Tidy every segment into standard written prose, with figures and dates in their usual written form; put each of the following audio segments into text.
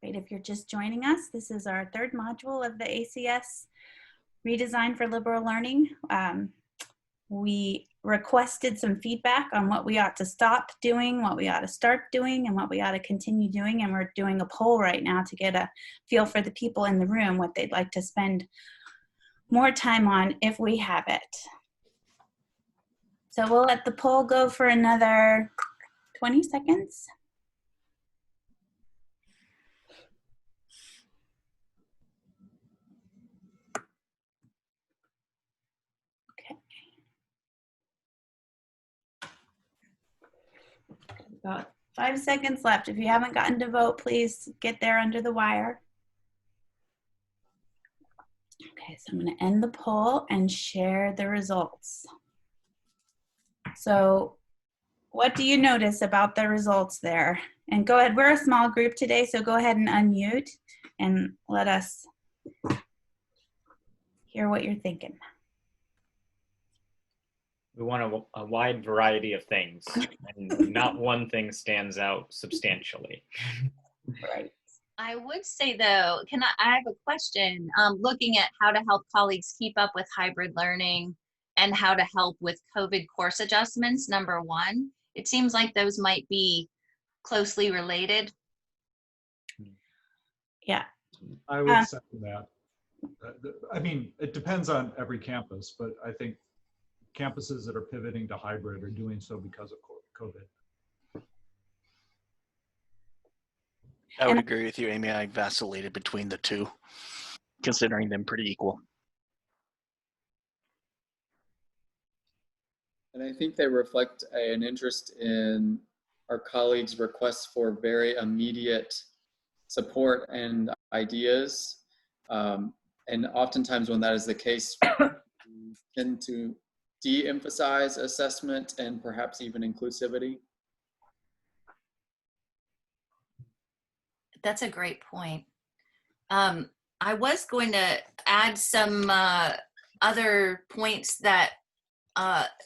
Great, if you're just joining us, this is our third module of the ACS Redesign for Liberal Learning. We requested some feedback on what we ought to stop doing, what we ought to start doing, and what we ought to continue doing. And we're doing a poll right now to get a feel for the people in the room, what they'd like to spend more time on if we have it. So we'll let the poll go for another 20 seconds. About 5 seconds left. If you haven't gotten to vote, please get there under the wire. Okay, so I'm going to end the poll and share the results. So what do you notice about the results there? And go ahead, we're a small group today, so go ahead and unmute and let us hear what you're thinking. We want a wide variety of things, and not one thing stands out substantially. Right. I would say though, I have a question. Looking at how to help colleagues keep up with hybrid learning and how to help with COVID course adjustments, number one, it seems like those might be closely related. Yeah. I would second that. I mean, it depends on every campus, but I think campuses that are pivoting to hybrid are doing so because of COVID. I would agree with you, Amy. I vacillated between the two, considering them pretty equal. And I think they reflect an interest in our colleagues' requests for very immediate support and ideas. And oftentimes when that is the case, we tend to de-emphasize assessment and perhaps even inclusivity. That's a great point. I was going to add some other points that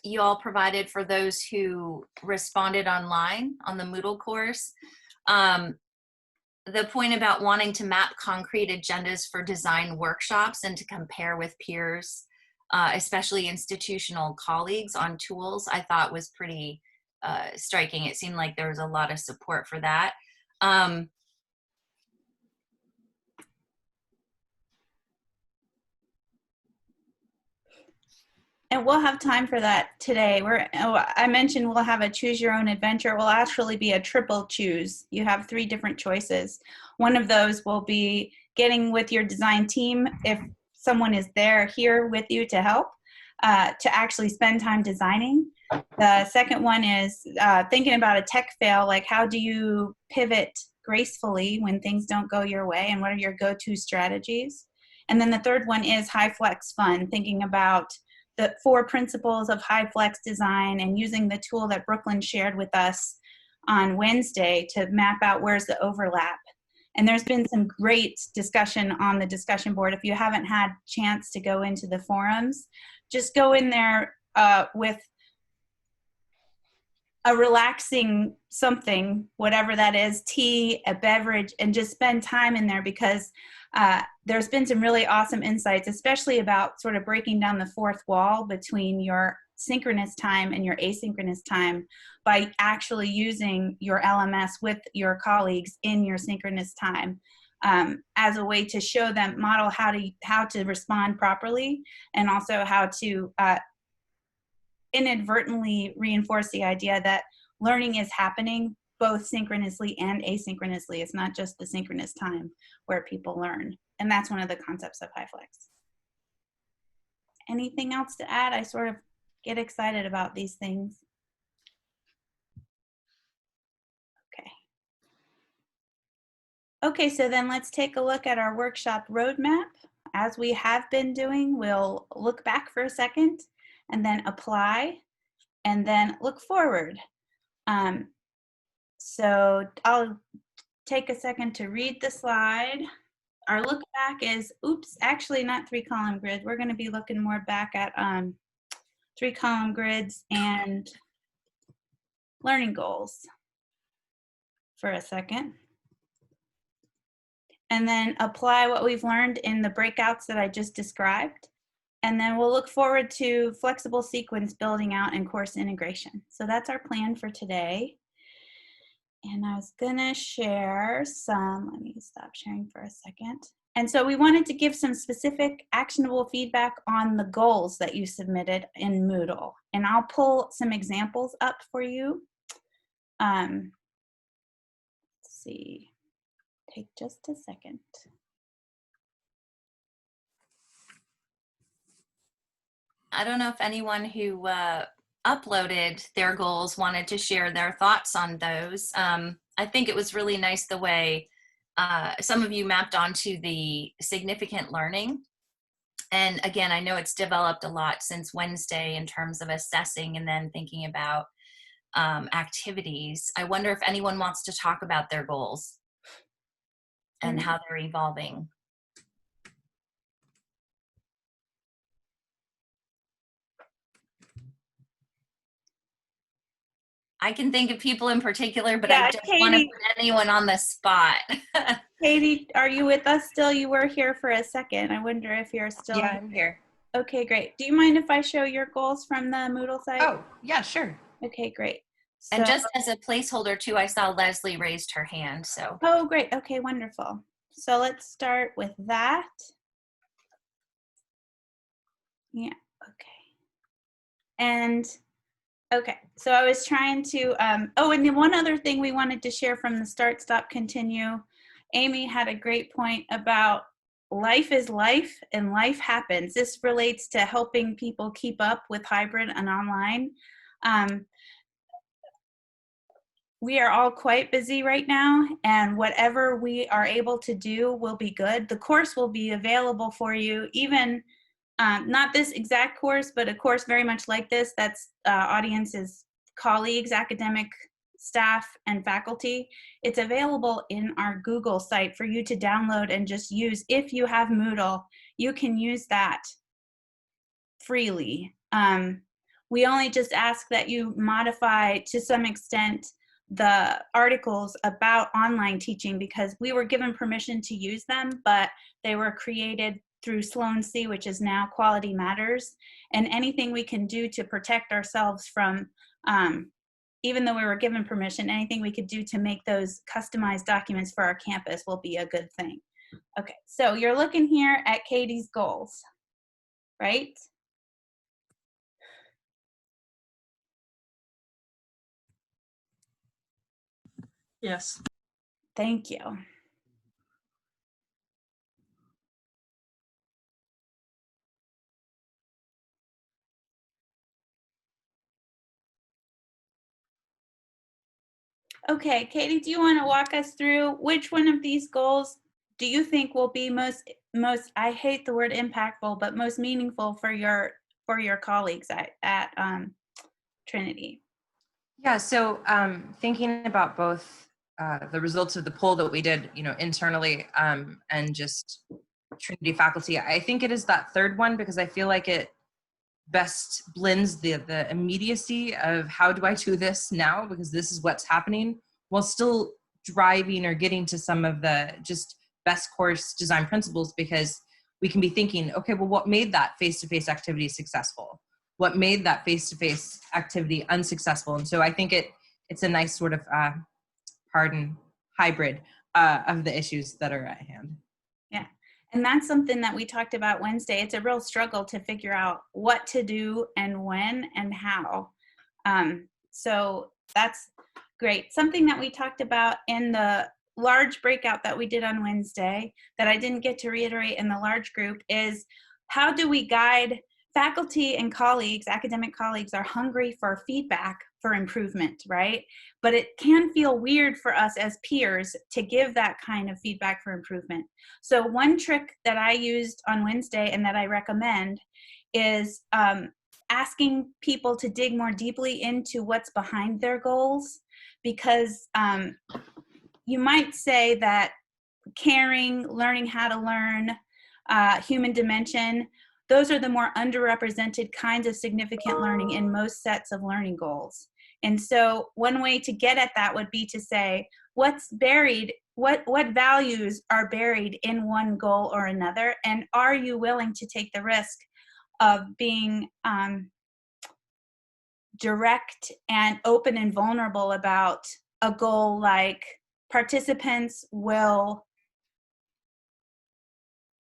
you all provided for those who responded online on the Moodle course. The point about wanting to map concrete agendas for design workshops and to compare with peers, especially institutional colleagues on tools, I thought was pretty striking. It seemed like there was a lot of support for that. And we'll have time for that today. I mentioned we'll have a choose your own adventure. It will actually be a triple choose. You have 3 different choices. One of those will be getting with your design team if someone is here with you to help, to actually spend time designing. The second one is thinking about a tech fail, like how do you pivot gracefully when things don't go your way, and what are your go-to strategies? And then the third one is high flex fun, thinking about the 4 principles of high flex design and using the tool that Brooklyn shared with us on Wednesday to map out where's the overlap. And there's been some great discussion on the discussion board. If you haven't had chance to go into the forums, just go in there with a relaxing something, whatever that is, tea, a beverage, and just spend time in there, because there's been some really awesome insights, especially about sort of breaking down the 4th wall between your synchronous time and your asynchronous time by actually using your LMS with your colleagues in your synchronous time as a way to show them, model how to respond properly, and also how to inadvertently reinforce the idea that learning is happening both synchronously and asynchronously. It's not just the synchronous time where people learn. And that's one of the concepts of HyFlex. Anything else to add? I sort of get excited about these things. Okay. Okay, so then let's take a look at our workshop roadmap. As we have been doing, we'll look back for a second and then apply and then look forward. So I'll take a second to read the slide. Our look back is, oops, actually not 3-column grid. We're going to be looking more back at 3-column grids and learning goals for a second. and then apply what we've learned in the breakouts that I just described. And then we'll look forward to flexible sequence building out and course integration. So that's our plan for today. And I was gonna share some, let me stop sharing for a second. And so we wanted to give some specific actionable feedback on the goals that you submitted in Moodle. And I'll pull some examples up for you. Let's see, take just a second. I don't know if anyone who uploaded their goals wanted to share their thoughts on those. I think it was really nice the way some of you mapped onto the significant learning. And again, I know it's developed a lot since Wednesday in terms of assessing and then thinking about activities. I wonder if anyone wants to talk about their goals and how they're evolving. I can think of people in particular, but Yeah, I don't want to put anyone on the spot. Katie, are you with us still? You were here for a second. I wonder if you're still. Yeah, I'm here. Okay, great. Do you mind if I show your goals from the Moodle site? Oh, yeah, sure. Okay, great. And So- just as a placeholder too, I saw Leslie raised her hand, so. Oh, great. Okay, wonderful. So let's start with that. Yeah, okay. And okay, so I was trying to, oh, and the one other thing we wanted to share from the start, stop, continue. Amy had a great point about life is life and life happens. This relates to helping people keep up with hybrid and online. We are all quite busy right now, and whatever we are able to do will be good. The course will be available for you, even not this exact course, but a course very much like this that's audience's colleagues, academic staff, and faculty. It's available in our Google site for you to download and just use. If you have Moodle, you can use that freely. We only just ask that you modify to some extent the articles about online teaching because we were given permission to use them, but they were created through Sloan C, which is now Quality Matters, and anything we can do to protect ourselves from, even though we were given permission, anything we could do to make those customized documents for our campus will be a good thing. Okay, so you're looking here at Katie's goals, right? Yes. Thank you. Okay, Katie, do you want to walk us through which one of these goals do you think will be most, I hate the word impactful, but most meaningful for your colleagues at Trinity? Yeah, so thinking about both the results of the poll that we did, internally and just Trinity faculty, I think it is that third one because I feel like it best blends the immediacy of how do I do this now because this is what's happening while still driving or getting to some of the just best course design principles because we can be thinking, okay, well, what made that face-to-face activity successful? What made that face-to-face activity unsuccessful? And so I think it's a nice sort of hybrid of the issues that are at hand. Yeah, and that's something that we talked about Wednesday. It's a real struggle to figure out what to do and when and how. So that's great. Something that we talked about in the large breakout that we did on Wednesday that I didn't get to reiterate in the large group is how do we guide faculty and colleagues, academic colleagues are hungry for feedback for improvement, right? But it can feel weird for us as peers to give that kind of feedback for improvement. So one trick that I used on Wednesday and that I recommend is asking people to dig more deeply into what's behind their goals, because you might say that caring, learning how to learn, human dimension, those are the more underrepresented kinds of significant learning in most sets of learning goals. And so one way to get at that would be to say, what's buried what values are buried in one goal or another, and are you willing to take the risk of being direct and open and vulnerable about a goal like participants will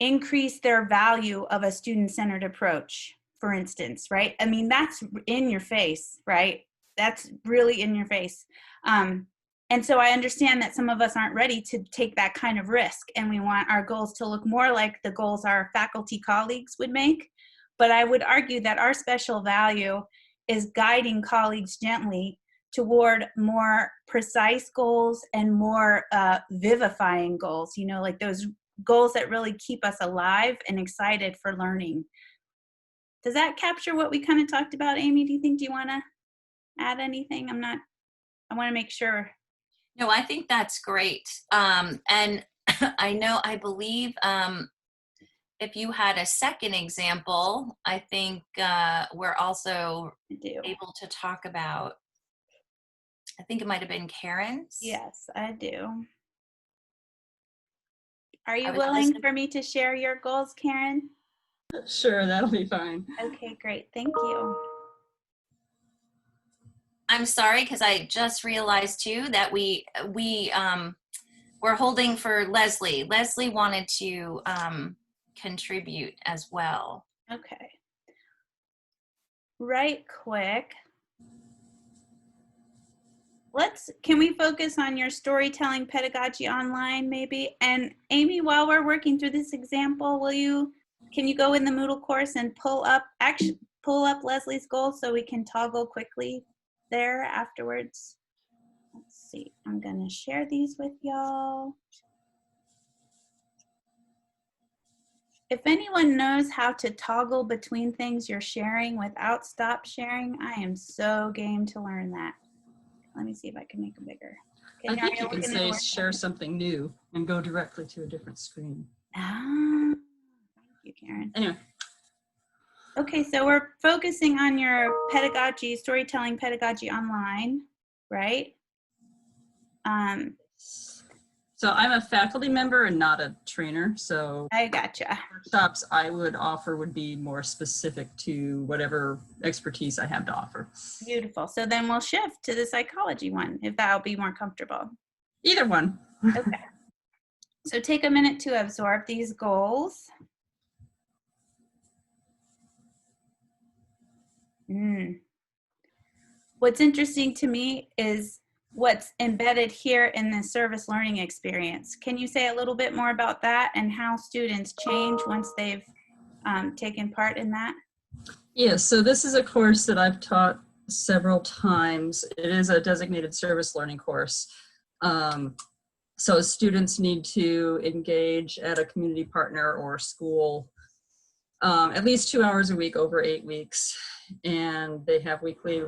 increase their value of a student-centered approach, for instance, right? I mean, that's in your face, right? That's really in your face. And so I understand that some of us aren't ready to take that kind of risk, and we want our goals to look more like the goals our faculty colleagues would make. But I would argue that our special value is guiding colleagues gently toward more precise goals and more vivifying goals, you know, like those goals that really keep us alive and excited for learning. Does that capture what we kind of talked about, Amy? Do you want to add anything? I want to make sure. No, I think that's great. And I believe if you had a second example, I think we're also able to talk about, I think it might have been Karen's. Yes, I do. Are you willing for me to share your goals, Karen? Sure, that'll be fine. Okay, great. Thank you. I'm sorry, because I just realized too that we're holding for Leslie. Leslie wanted to contribute as well. Okay. Right quick. Can we focus on your storytelling pedagogy online maybe? And Amy, while we're working through this example, can you go in the Moodle course and pull up Leslie's goal so we can toggle quickly there afterwards? Let's see, I'm gonna share these with y'all. If anyone knows how to toggle between things you're sharing without stop sharing, I am so game to learn that. Let me see if I can make them bigger. I think you can say share something new and go directly to a different screen. Ah, thank you, Karen. Anyway. Okay, so we're focusing on your pedagogy, storytelling pedagogy online, right? So I'm a faculty member and not a trainer, so I gotcha. Workshops I would offer would be more specific to whatever expertise I have to offer. Beautiful. So then we'll shift to the psychology one, if that'll be more comfortable. Either one. Okay. So take a minute to absorb these goals. What's interesting to me is what's embedded here in the service learning experience. Can you say a little bit more about that and how students change once they've taken part in that? Yes, so this is a course that I've taught several times. It is a designated service learning course. So students need to engage at a community partner or school at least 2 hours a week over 8 weeks. And they have weekly,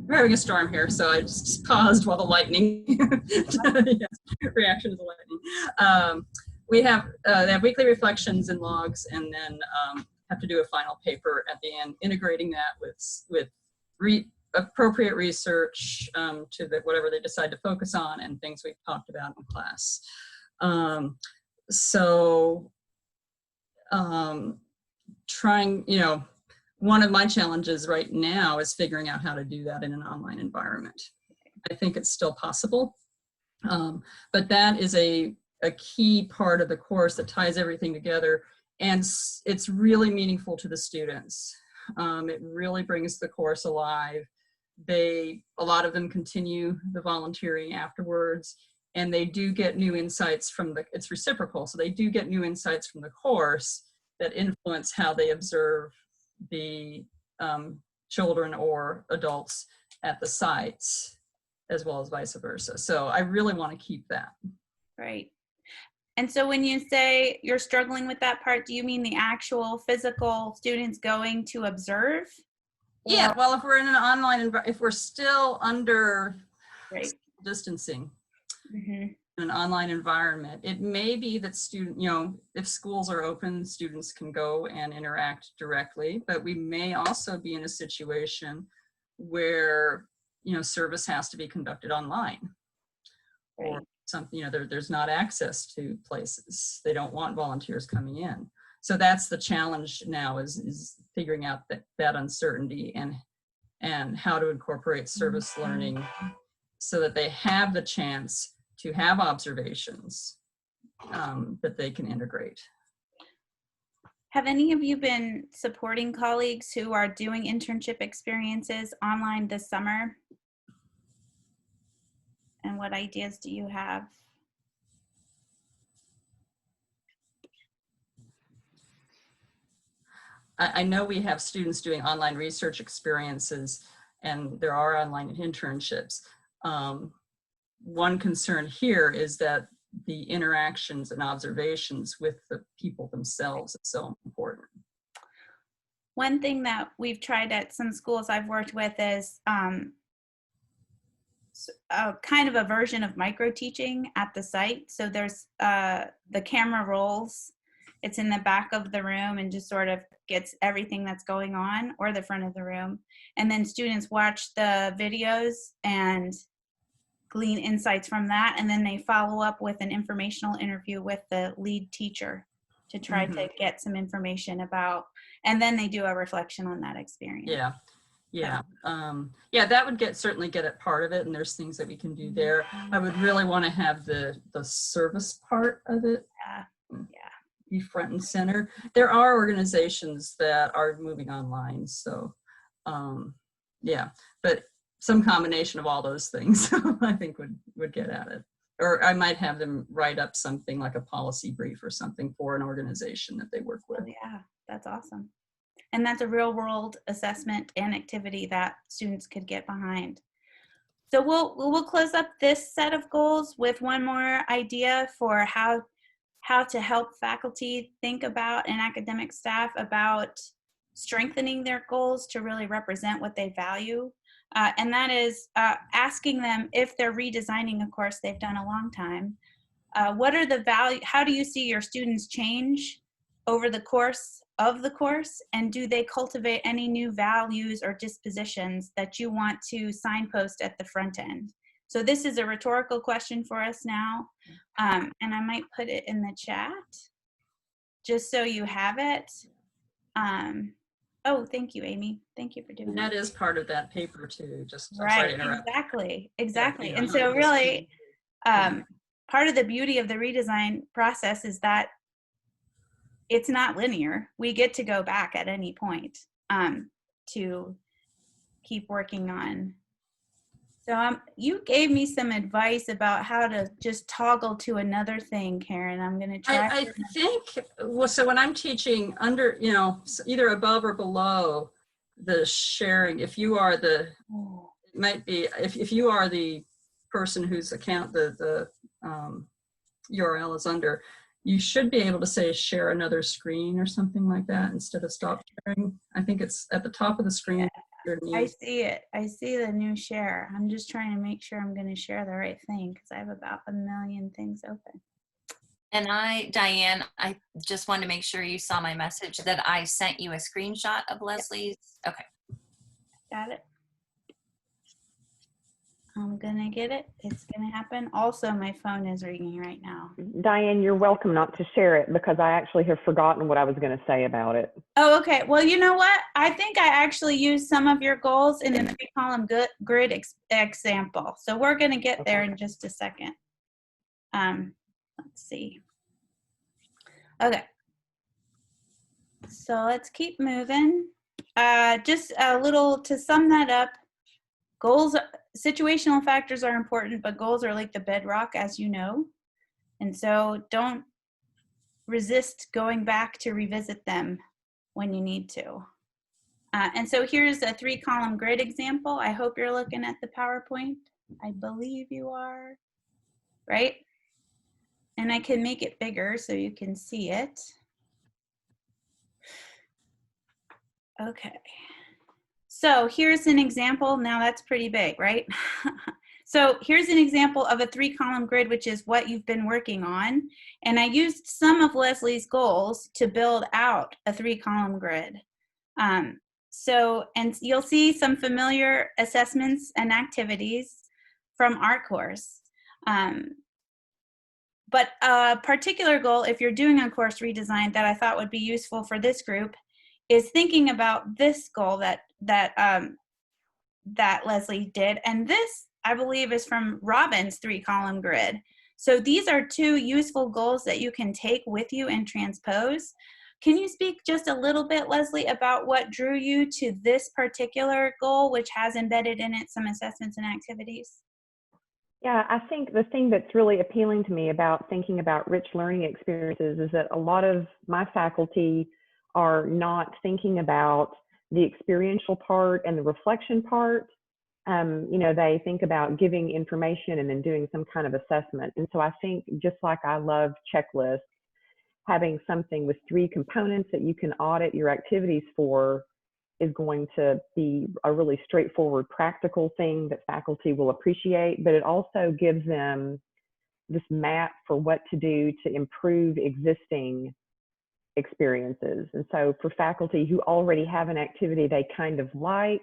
we're having a storm here, so I just paused while the lightning, reaction to the lightning. They have weekly reflections and logs, and then have to do a final paper at the end, integrating that with appropriate research to whatever they decide to focus on and things we've talked about in class. Trying, one of my challenges right now is figuring out how to do that in an online environment. I think it's still possible, but that is a key part of the course that ties everything together, and it's really meaningful to the students. It really brings the course alive. A lot of them continue the volunteering afterwards, and they do get new insights from it's reciprocal, so they do get new insights from the course that influence how they observe the children or adults at the sites, as well as vice versa. So I really want to keep that. Right. And so when you say you're struggling with that part, do you mean the actual physical students going to observe? Yeah, well, if we're in an online environment, if we're still under distancing in an online environment, it may be that if schools are open, students can go and interact directly, but we may also be in a situation where, service has to be conducted online. Or there's not access to places. They don't want volunteers coming in. So that's the challenge now, is figuring out that uncertainty and how to incorporate service learning so that they have the chance to have observations that they can integrate. Have any of you been supporting colleagues who are doing internship experiences online this summer? And what ideas do you have? I know we have students doing online research experiences, and there are online internships. One concern here is that the interactions and observations with the people themselves is so important. One thing that we've tried at some schools I've worked with is a kind of a version of micro teaching at the site. So there's the camera rolls. It's in the back of the room and just sort of gets everything that's going on, or the front of the room. And then students watch the videos and glean insights from that. And then they follow up with an informational interview with the lead teacher to try to get some information about, and then they do a reflection on that experience. Yeah, that would certainly get at part of it, and there's things that we can do there. I would really want to have the service part of it be front and center. There are organizations that are moving online, so but some combination of all those things I think would get at it. Or I might have them write up something like a policy brief or something for an organization that they work with. Oh, yeah, that's awesome. And that's a real world assessment and activity that students could get behind. So we'll close up this set of goals with one more idea for how to help faculty think about, and academic staff, about strengthening their goals to really represent what they value. And that is asking them, if they're redesigning a course they've done a long time, what are the value, how do you see your students change over the course of the course, and do they cultivate any new values or dispositions that you want to signpost at the front end? So this is a rhetorical question for us now, and I might put it in the chat just so you have it. Oh, thank you, Amy. Thank you for doing that. That is part of that paper too, just right, exactly. And so really, part of the beauty of the redesign process is that it's not linear. We get to go back at any point to keep working on. So you gave me some advice about how to just toggle to another thing, Karen. I'm going to try. I think, well, so when I'm teaching under, either above or below the sharing, if you are the, it might be, if you are the person whose account the URL is under, you should be able to say share another screen or something like that instead of stop sharing. I think it's at the top of the screen. I see it. I see the new share. I'm just trying to make sure I'm going to share the right thing because I have about 1 million things open. And Diane, I just wanted to make sure you saw my message that I sent you a screenshot of Leslie's. Okay. Got it. I'm going to get it. It's going to happen. Also, my phone is ringing right now. Diane, you're welcome not to share it because I actually have forgotten what I was going to say about it. Oh, okay. Well, you know what? I think I actually used some of your goals in a 3-column grid example. So we're going to get there in just a second. Let's see. Okay. So let's keep moving. Just a little to sum that up. Goals, situational factors are important, but goals are like the bedrock, as you know. And so don't resist going back to revisit them when you need to. And so here's a 3-column grid example. I hope you're looking at the PowerPoint. I believe you are, right? And I can make it bigger so you can see it. Okay. So here's an example. Now that's pretty big, right? So here's an example of a 3-column grid, which is what you've been working on. And I used some of Leslie's goals to build out a 3-column grid. And you'll see some familiar assessments and activities from our course. But a particular goal, if you're doing a course redesign, that I thought would be useful for this group is thinking about this goal that Leslie did. And this, I believe, is from Robin's 3-column grid. So these are 2 useful goals that you can take with you and transpose. Can you speak just a little bit, Leslie, about what drew you to this particular goal, which has embedded in it some assessments and activities? Yeah, I think the thing that's really appealing to me about thinking about rich learning experiences is that a lot of my faculty are not thinking about the experiential part and the reflection part. You know, they think about giving information and then doing some kind of assessment. And so I think, just like I love checklists, having something with 3 components that you can audit your activities for is going to be a really straightforward, practical thing that faculty will appreciate, but it also gives them this map for what to do to improve existing experiences. And so for faculty who already have an activity they kind of like,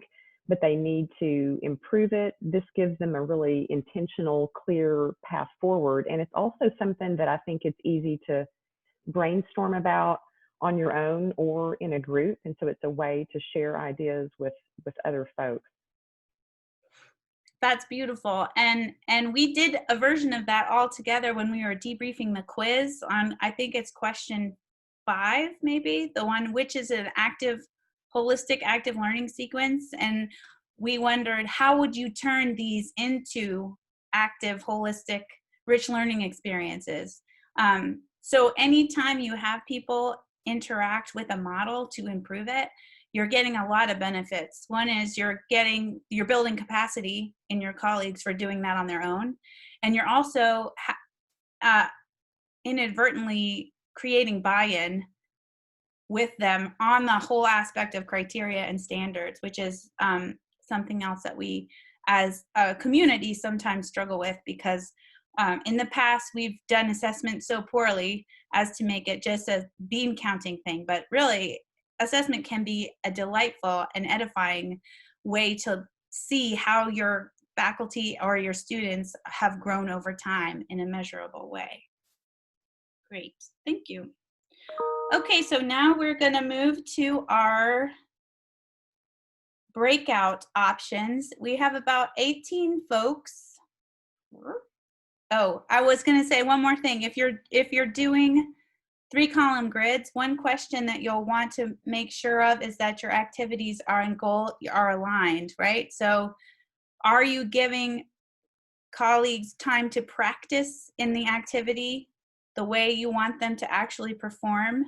but they need to improve it, this gives them a really intentional, clear path forward. And it's also something that I think it's easy to brainstorm about on your own or in a group. And so it's a way to share ideas with other folks. That's beautiful. And we did a version of that all together when we were debriefing the quiz on, I think it's question 5, maybe, the one which is an holistic active learning sequence. And we wondered, how would you turn these into active, holistic, rich learning experiences? So anytime you have people interact with a model to improve it, you're getting a lot of benefits. One is you're building capacity in your colleagues for doing that on their own. And you're also inadvertently creating buy-in with them on the whole aspect of criteria and standards, which is something else that we as a community sometimes struggle with, because in the past we've done assessment so poorly as to make it just a bean counting thing. But really, assessment can be a delightful and edifying way to see how your faculty or your students have grown over time in a measurable way. Great, thank you. Okay, so now we're going to move to our breakout options. We have about 18 folks. Oh, I was going to say one more thing. If you're doing 3-column grids, one question that you'll want to make sure of is that your activities are aligned, right? So are you giving colleagues time to practice in the activity the way you want them to actually perform?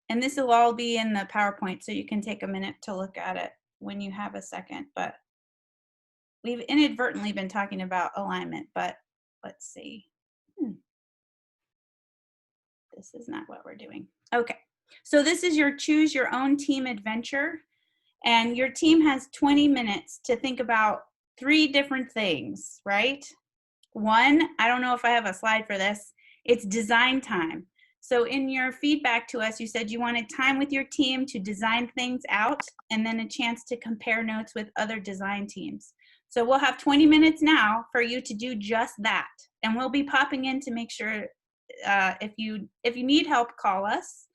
And this will all be in the PowerPoint, so you can take a minute to look at it when you have a second. But we've inadvertently been talking about alignment, but let's see. This is not what we're doing. Okay, so this is your choose your own team adventure. And your team has 20 minutes to think about 3 different things, right? One, I don't know if I have a slide for this, it's design time. So in your feedback to us, you said you wanted time with your team to design things out and then a chance to compare notes with other design teams. So we'll have 20 minutes now for you to do just that. And we'll be popping in to make sure if you need help, call us,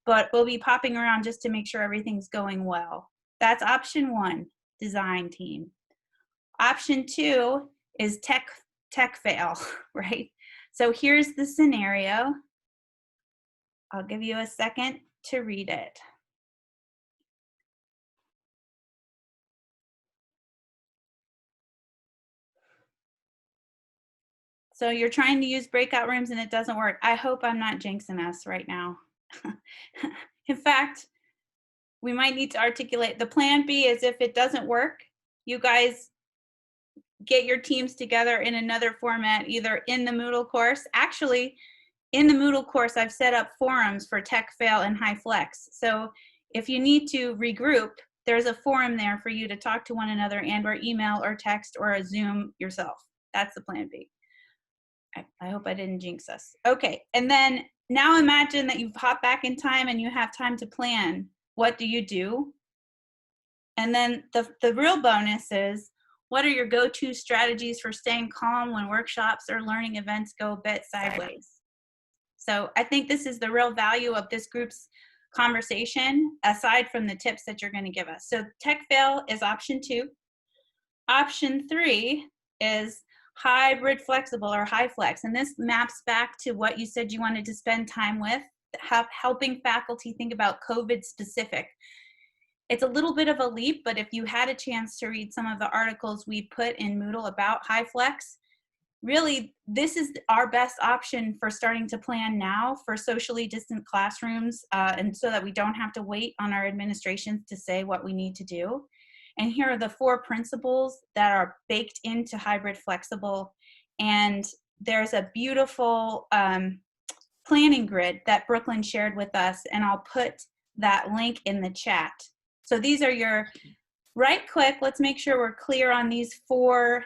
but we'll be popping around just to make sure everything's going well. That's option 1, design team. Option 2 is tech fail, right? So here's the scenario. I'll give you a second to read it. So you're trying to use breakout rooms and it doesn't work. I hope I'm not jinxing us right now. In fact, we might need to articulate the plan B is if it doesn't work, you guys get your teams together in another format, either in the Moodle course. Actually, in the Moodle course, I've set up forums for Tech Fail and HyFlex. So if you need to regroup, there's a forum there for you to talk to one another and or email or text or a Zoom yourself. That's the plan B. I hope I didn't jinx us. Okay, and then now imagine that you've hopped back in time and you have time to plan. What do you do? And then the real bonus is, What are your go-to strategies for staying calm when workshops or learning events go a bit sideways? So I think this is the real value of this group's conversation, aside from the tips that you're going to give us. So tech fail is option 2. Option 3 is hybrid flexible or HyFlex. And this maps back to what you said you wanted to spend time with, helping faculty think about COVID specific. It's a little bit of a leap, but if you had a chance to read some of the articles we put in Moodle about HyFlex, really, this is our best option for starting to plan now for socially distant classrooms, and so that we don't have to wait on our administrations to say what we need to do. And here are the 4 principles that are baked into hybrid flexible. And there's a beautiful planning grid that Brooklyn shared with us, and I'll put that link in the chat. So these are your, right click, let's make sure we're clear on these 4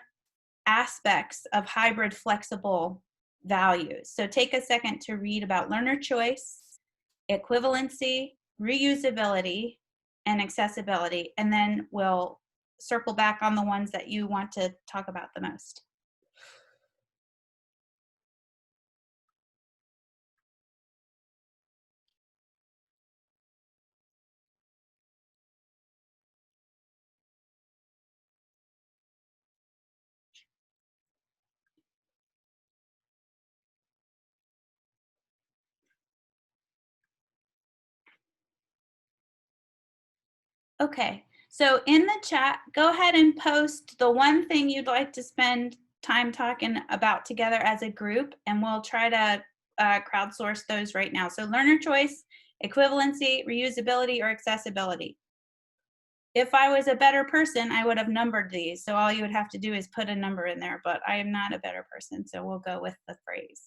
aspects of hybrid flexible values. So take a second to read about learner choice, equivalency, reusability, and accessibility, and then we'll circle back on the ones that you want to talk about the most. Okay, so in the chat, go ahead and post the one thing you'd like to spend time talking about together as a group, and we'll try to crowdsource those right now. So learner choice, equivalency, reusability, or accessibility. If I was a better person, I would have numbered these. So all you would have to do is put a number in there, but I am not a better person, so we'll go with the phrase.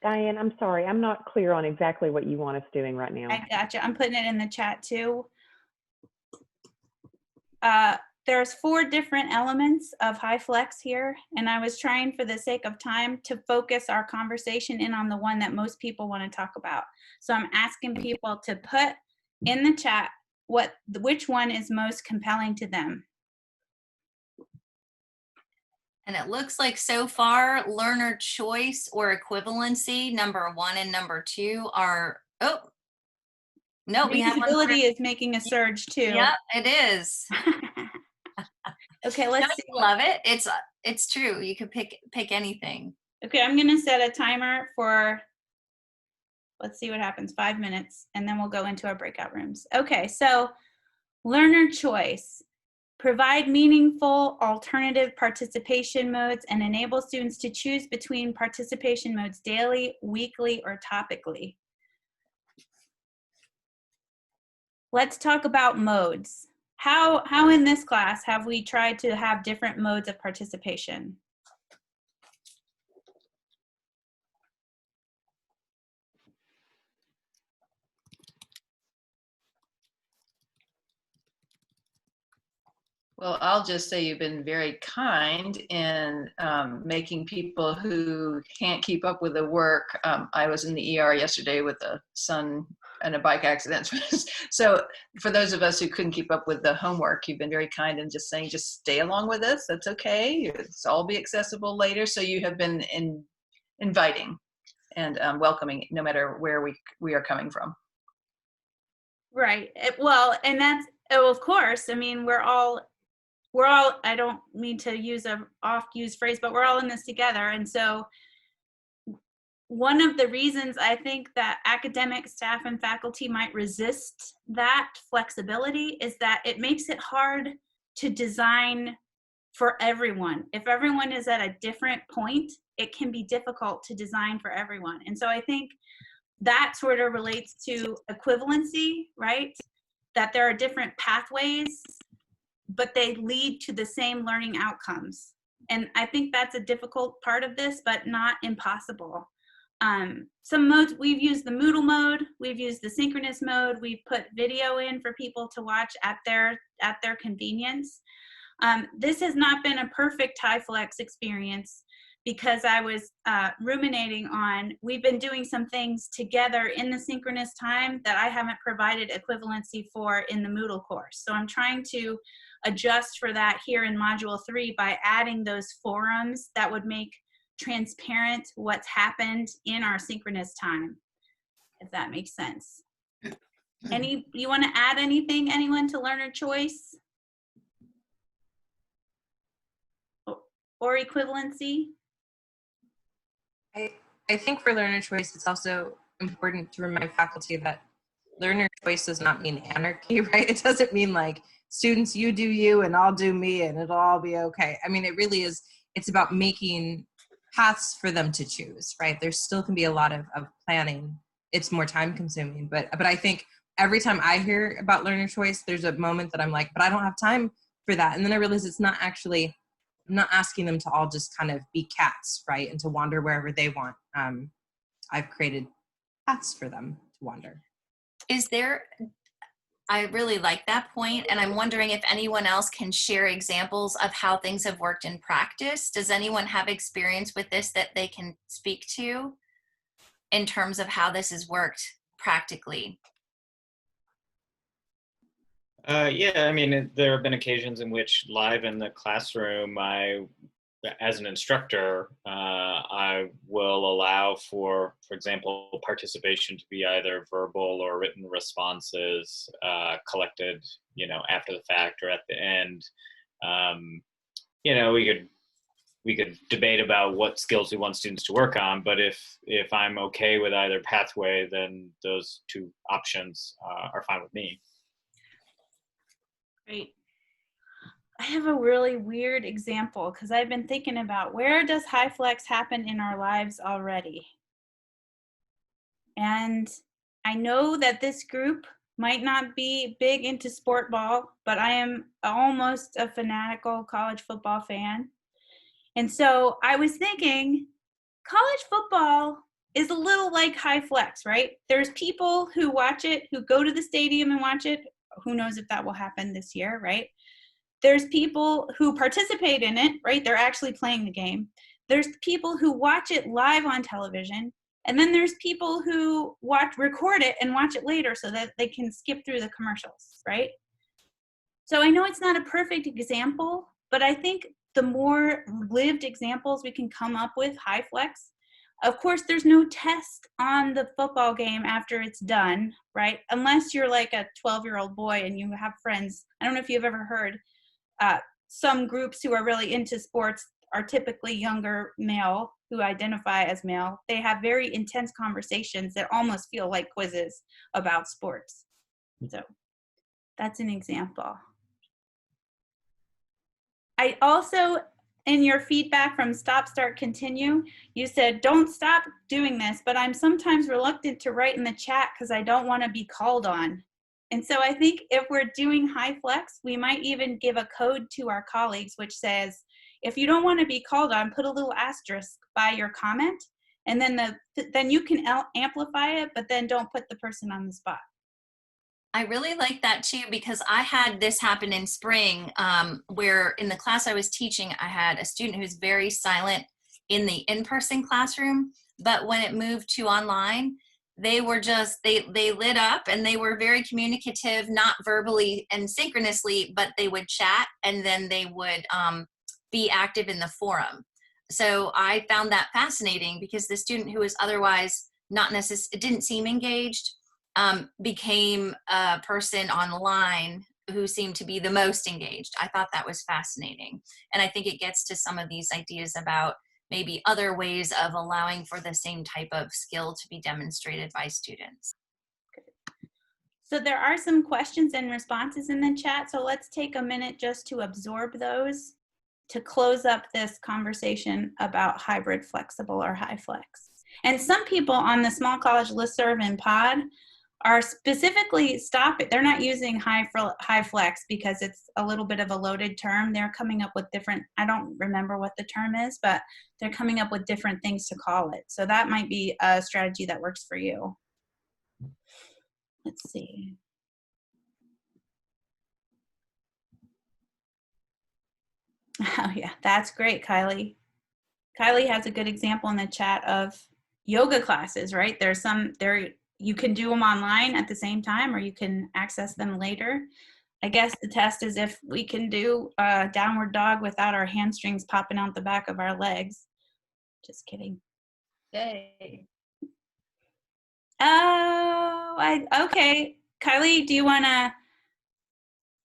Diane, I'm sorry, I'm not clear on exactly what you want us doing right now. I gotcha. I'm putting it in the chat too. There's 4 different elements of HyFlex here, and I was trying, for the sake of time, to focus our conversation in on the one that most people want to talk about. So I'm asking people to put in the chat which one is most compelling to them. And it looks like so far, learner choice or equivalency, number 1 and number 2 are, oh, no, we have one. Reusability is making a surge too. Yep, it is. Okay, let's see. Love it. It's true. You could pick anything. Okay, I'm gonna set a timer for, let's see what happens, 5 minutes, and then we'll go into our breakout rooms. Okay, so learner choice. Provide meaningful alternative participation modes and enable students to choose between participation modes daily, weekly, or topically. Let's talk about modes. How in this class have we tried to have different modes of participation? Well, I'll just say you've been very kind in making people who can't keep up with the work. I was in the ER yesterday with a son and a bike accident. So for those of us who couldn't keep up with the homework, you've been very kind in just saying, just stay along with us. That's okay. It's all be accessible later. So you have been inviting and welcoming, no matter where we are coming from. Right. Well, and that's, oh, of course, I mean, we're all, I don't mean to use a oft-used phrase, but we're all in this together. And so one of the reasons I think that academic staff and faculty might resist that flexibility is that it makes it hard to design for everyone. If everyone is at a different point, it can be difficult to design for everyone. And so I think that sort of relates to equivalency, right? That there are different pathways, but they lead to the same learning outcomes. And I think that's a difficult part of this, but not impossible. Some modes, we've used the Moodle mode, we've used the synchronous mode, we've put video in for people to watch at their convenience. This has not been a perfect HyFlex experience because I was ruminating on, we've been doing some things together in the synchronous time that I haven't provided equivalency for in the Moodle course. So I'm trying to adjust for that here in Module 3 by adding those forums that would make transparent what's happened in our synchronous time, if that makes sense. You want to add anything, anyone, to learner choice or equivalency? I think for learner choice, it's also important to remind faculty that learner choice does not mean anarchy, right? It doesn't mean like, students, you do you and I'll do me and it'll all be okay. I mean, it really is, it's about making paths for them to choose, right? There still can be a lot of planning. It's more time consuming, but I think every time I hear about learner choice, there's a moment that I'm like, but I don't have time for that. And then I realize it's not actually, I'm not asking them to all just kind of be cats, right? And to wander wherever they want. I've created paths for them to wander. I really like that point, and I'm wondering if anyone else can share examples of how things have worked in practice. Does anyone have experience with this that they can speak to in terms of how this has worked practically? Yeah, I mean, there have been occasions in which live in the classroom, as an instructor, I will allow for example, participation to be either verbal or written responses collected, after the fact or at the end. We could debate about what skills we want students to work on, but if I'm okay with either pathway, then those two options are fine with me. Great. I have a really weird example because I've been thinking about where does HyFlex happen in our lives already? And I know that this group might not be big into sport ball, but I am almost a fanatical college football fan. And so I was thinking college football is a little like HyFlex, right? There's people who watch it, who go to the stadium and watch it. Who knows if that will happen this year, right? There's people who participate in it, right? They're actually playing the game. There's people who watch it live on television. And then there's people who record it and watch it later so that they can skip through the commercials, right? So I know it's not a perfect example, but I think the more lived examples we can come up with, HyFlex. Of course, there's no test on the football game after it's done, right? Unless you're like a 12-year-old boy and you have friends. I don't know if you've ever heard some groups who are really into sports are typically younger male who identify as male. They have very intense conversations that almost feel like quizzes about sports. So that's an example. I also, in your feedback from Stop, Start, Continue, you said, don't stop doing this, but I'm sometimes reluctant to write in the chat because I don't want to be called on. And so I think if we're doing HyFlex, we might even give a code to our colleagues which says, if you don't want to be called on, put a little asterisk by your comment, and then you can amplify it, but then don't put the person on the spot. I really like that too, because I had this happen in spring where in the class I was teaching, I had a student who's very silent in the in-person classroom, but when it moved to online, they were just, they lit up and they were very communicative, not verbally and synchronously, but they would chat and then they would be active in the forum. So I found that fascinating because the student who was otherwise not necessarily, didn't seem engaged, became a person online who seemed to be the most engaged. I thought that was fascinating. And I think it gets to some of these ideas about maybe other ways of allowing for the same type of skill to be demonstrated by students. So there are some questions and responses in the chat. So let's take a minute just to absorb those to close up this conversation about hybrid flexible or HyFlex. And some people on the small college listserv and pod are specifically they're not using HyFlex because it's a little bit of a loaded term. They're coming up with different, I don't remember what the term is, but they're coming up with different things to call it. So that might be a strategy that works for you. Let's see. Oh yeah, that's great, Kylie. Kylie has a good example in the chat of yoga classes, right? There's some there, you can do them online at the same time, or you can access them later. I guess the test is if we can do a downward dog without our hamstrings popping out the back of our legs. Just kidding. Yay. Oh, okay. Kylie, do you want to,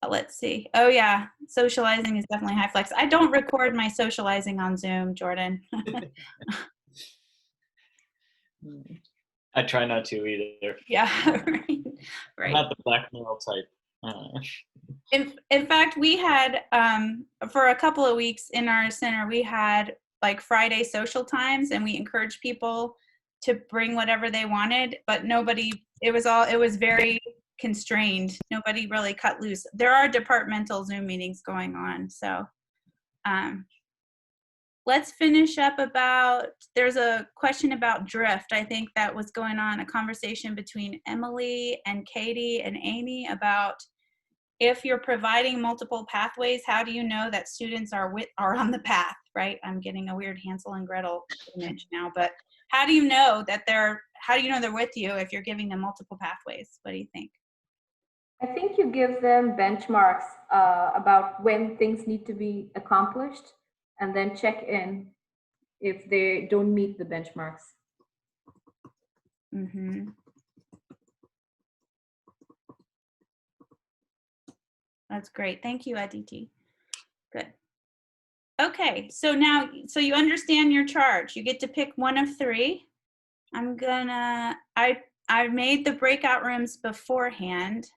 let's see. Oh yeah, socializing is definitely high flex. I don't record my socializing on Zoom, Jordan. I try not to either. Yeah, I'm right. not the blackmail type. In fact, we had, for a couple of weeks in our center, we had like Friday social times, and we encouraged people to bring whatever they wanted, but nobody, it was very constrained. Nobody really cut loose. There are departmental Zoom meetings going on. So let's finish up about, there's a question about drift. I think that was going on, a conversation between Emily and Katie and Amy about, if you're providing multiple pathways, how do you know that students are on the path, right? I'm getting a weird Hansel and Gretel image now, but how do you know that they're with you if you're giving them multiple pathways? What do you think? I think you give them benchmarks about when things need to be accomplished, and then check in if they don't meet the benchmarks. Mm-hmm. That's great. Thank you, Aditi. Good. Okay, so now, so you understand your charge. You get to pick one of three. I made the breakout rooms beforehand.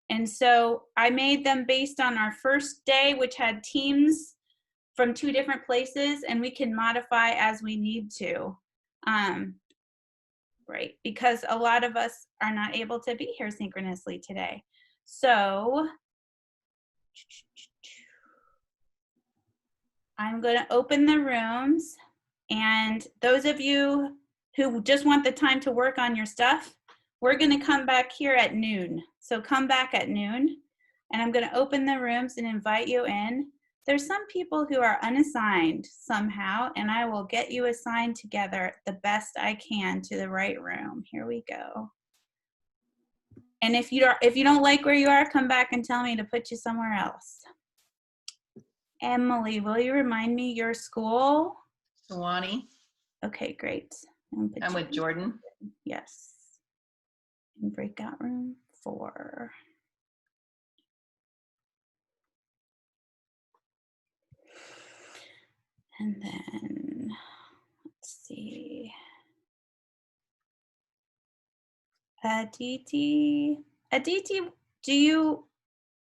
And so I made them based on our first day, which had teams from 2 different places, and we can modify as we need to. Right, because a lot of us are not able to be here synchronously today. So I'm going to open the rooms, and those of you who just want the time to work on your stuff, we're going to come back here at noon. So come back at noon, and I'm going to open the rooms and invite you in. There's some people who are unassigned somehow, and I will get you assigned together the best I can to the right room. Here we go. And if you don't like where you are, come back and tell me to put you somewhere else. Emily, will you remind me your school? Sewanee. Okay, great. I'm with Jordan. Yes. In breakout room 4. And then, let's see. Aditi,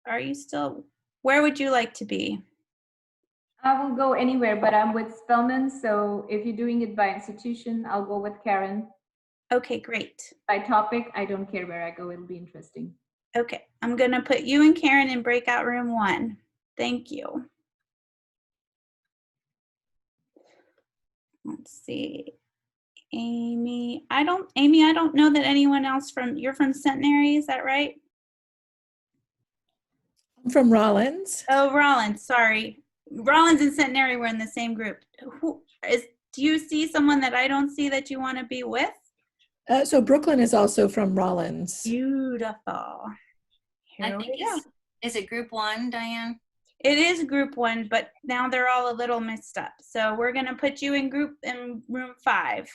are you still, where would you like to be? I will go anywhere, but I'm with Spellman, so if you're doing it by institution, I'll go with Karen. Okay, great. By topic, I don't care where I go, it'll be interesting. Okay, I'm gonna put you and Karen in breakout room 1. Thank you. Let's see. Amy, I don't know that anyone else you're from Centenary, is that right? I'm from Rollins. Oh, Rollins, sorry. Rollins and Centenary were in the same group. Do you see someone that I don't see that you want to be with? So Brooklyn is also from Rollins. Beautiful. Here we go. Is it group 1, Diane? It is group 1, but now they're all a little mixed up. So we're going to put you in room 5.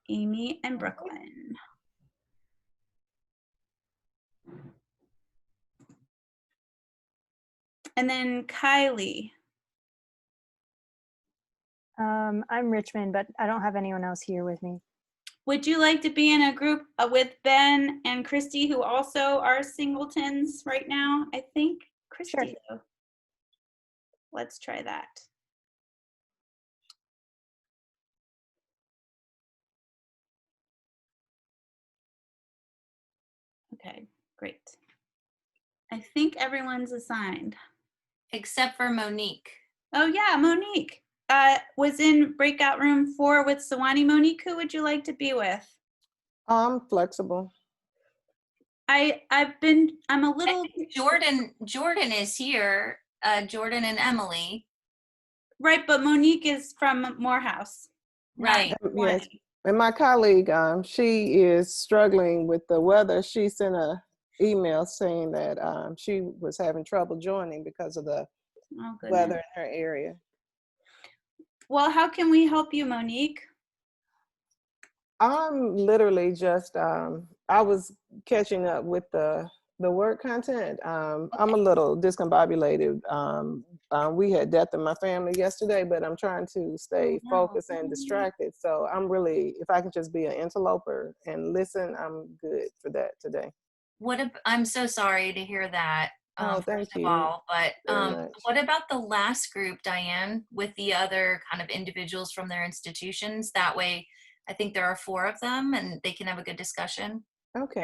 Amy and Brooklyn. And then Kylie. I'm Richmond, but I don't have anyone else here with me. Would you like to be in a group with Ben and Christy, who also are singletons right now? I think Christy, sure. Though. Let's try that. Okay, great. I think everyone's assigned. Except for Monique. Oh yeah, Monique was in breakout room 4 with Sewanee. Monique, who would you like to be with? I'm flexible. I'm a little. Jordan is here. Jordan and Emily. Right, but Monique is from Morehouse. Right. Yes. And my colleague, she is struggling with the weather. She sent a email saying that she was having trouble joining because of the weather in her area. Well, how can we help you, Monique? I'm literally just, I was catching up with the work content. I'm a little discombobulated. We had death in my family yesterday, but I'm trying to stay focused and distracted. So I'm really, if I can just be an interloper and listen, I'm good for that today. I'm so sorry to hear that. Oh, thank First of you all, but very much. what about the last group, Diane, with the other kind of individuals from their institutions? That way, I think there are 4 of them and they can have a good discussion. Okay.